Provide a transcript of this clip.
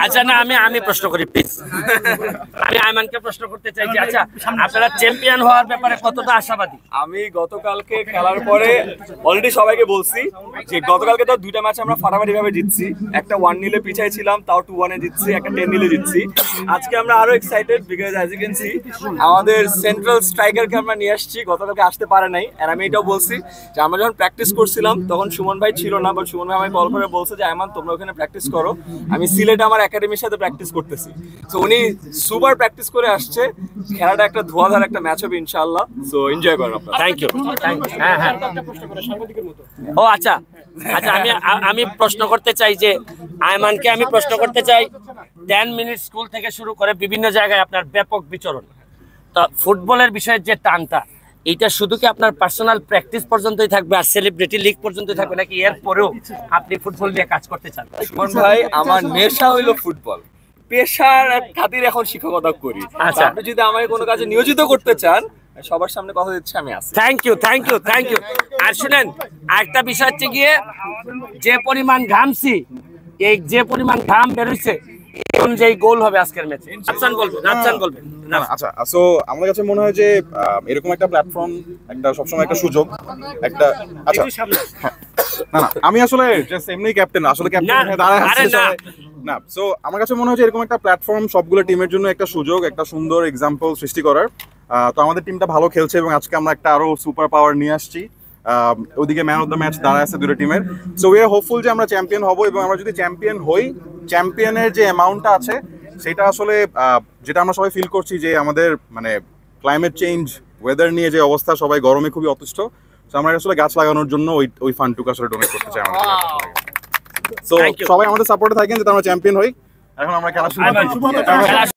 আচ্ছা না আমি প্রশ্ন করি প্লিজ। আমি আয়মানকে প্রশ্ন করতে চাই যে আচ্ছা আপনারা চ্যাম্পিয়ন হওয়ার ব্যাপারে কতটা আশাবাদী? আমি গতকালকে খেলার পরে অলরেডি সবাইকে বলছি যে গতকালকে তো দুইটা ম্যাচ আমরা ফাটাফাটি ভাবে জিতছি, একটা 1-0 পিছায় ছিলাম তাও 2-1 জিতছি, একটা 10-0 জিতছি। আজকে আমরা আরো excited because as you can see আমাদের সেন্ট্রাল স্ট্রাইকারকে আমরা নিয়ে আসছি, গতকালকে আসতে পারে নাই। আর আমি এটাও বলছি যে আমরা যখন প্র্যাকটিস করছিলাম তখন সুমন ভাই ছিল না, বাট সুমন ভাই আমাকে কল করে বলছে যে আয়মান তোমরা ওখানে প্র্যাকটিস করো, আমি সিলেটে আমার একাডেমির সাথে প্র্যাকটিস করতেছি। সো উনি সুপার প্র্যাকটিস করে আসছে, খেলাটা একটা ধোঁয়াধার একটা ম্যাচ হবে ইনশাআল্লাহ। সো এনজয় করেন আপনারা। Thank you. হ্যাঁ হ্যাঁ ও আচ্ছা আচ্ছা আমি প্রশ্ন করতে চাই যে আয়মানকে আমি প্রশ্ন করতে চাই 10 মিনিট স্কুল থেকে শুরু করে বিভিন্ন জায়গায় আপনার ব্যাপক বিচরণ, তো ফুটবলের বিষয়ে যে টানটা এটা শুধু কি আপনার পার্সোনাল প্র্যাকটিস পর্যন্তই থাকবে আর সেলিব্রিটি লিগ পর্যন্তই থাকবে নাকি এর পরেও আপনি ফুটবল নিয়ে কাজ করতে চান? সুমন ভাই আমার নেশা হইলো ফুটবল, পেশার খাতির এখন শিক্ষকতা করি। আচ্ছা আপনি যদি আমাকে কোনো কাজে নিয়োজিত করতে চান সবার সামনে কথা দিচ্ছি আমি আছি। Thank you thank you thank you. আর শুনেন আরেকটা বিষয় হচ্ছে গিয়ে যে পরিমাণ ঘামছি, এই যে পরিমাণ ঘাম বেরোইছে অনুযায়ী গোল হবে আজকের ম্যাচে। রাফসান বলবেন। আচ্ছা সো আমার কাছে মনে হয় যে এরকম একটা প্ল্যাটফর্ম একটা সবসময় একটা সুযোগ একটা আচ্ছা না আমি আসলে জাস্ট এমনি ক্যাপ্টেন আসলে ক্যাপ্টেন দাঁড়ায় আছে না। সো আমার কাছে মনে হয় যে এরকম একটা প্ল্যাটফর্ম সবগুলো টিমের জন্য একটা সুযোগ, একটা সুন্দর এক্সাম্পল সৃষ্টি করার। তো আমাদের টিমটা ভালো খেলছে এবং আজকে আমরা একটা আরো সুপার পাওয়ার নিয়ে আসছি। ওদিকে ম্যান অফ দ্য ম্যাচ দাঁড়ায় আছে দুটো টিমের। সো উই আর হোপফুল যে আমরা চ্যাম্পিয়ন হব এবং আমরা যদি চ্যাম্পিয়ন হই চ্যাম্পিয়নের যে অ্যামাউন্টটা আছে সেটা আসলে যেটা আমরা সবাই ফিল করছি যে আমাদের মানে ক্লাইমেট চেঞ্জ ওয়েদার নিয়ে যে অবস্থা, সবাই গরমে খুবই অতিষ্ঠ। সো আমরা আসলে গাছ লাগানোর জন্য ওই ফান্ডটুকু আসলে ডোনেট করতে চাই আমাদের। সো সবাই আমাদের সাপোর্টে থাকেন যাতে আমরা চ্যাম্পিয়ন হই। এখন আমরা খেলা শুরু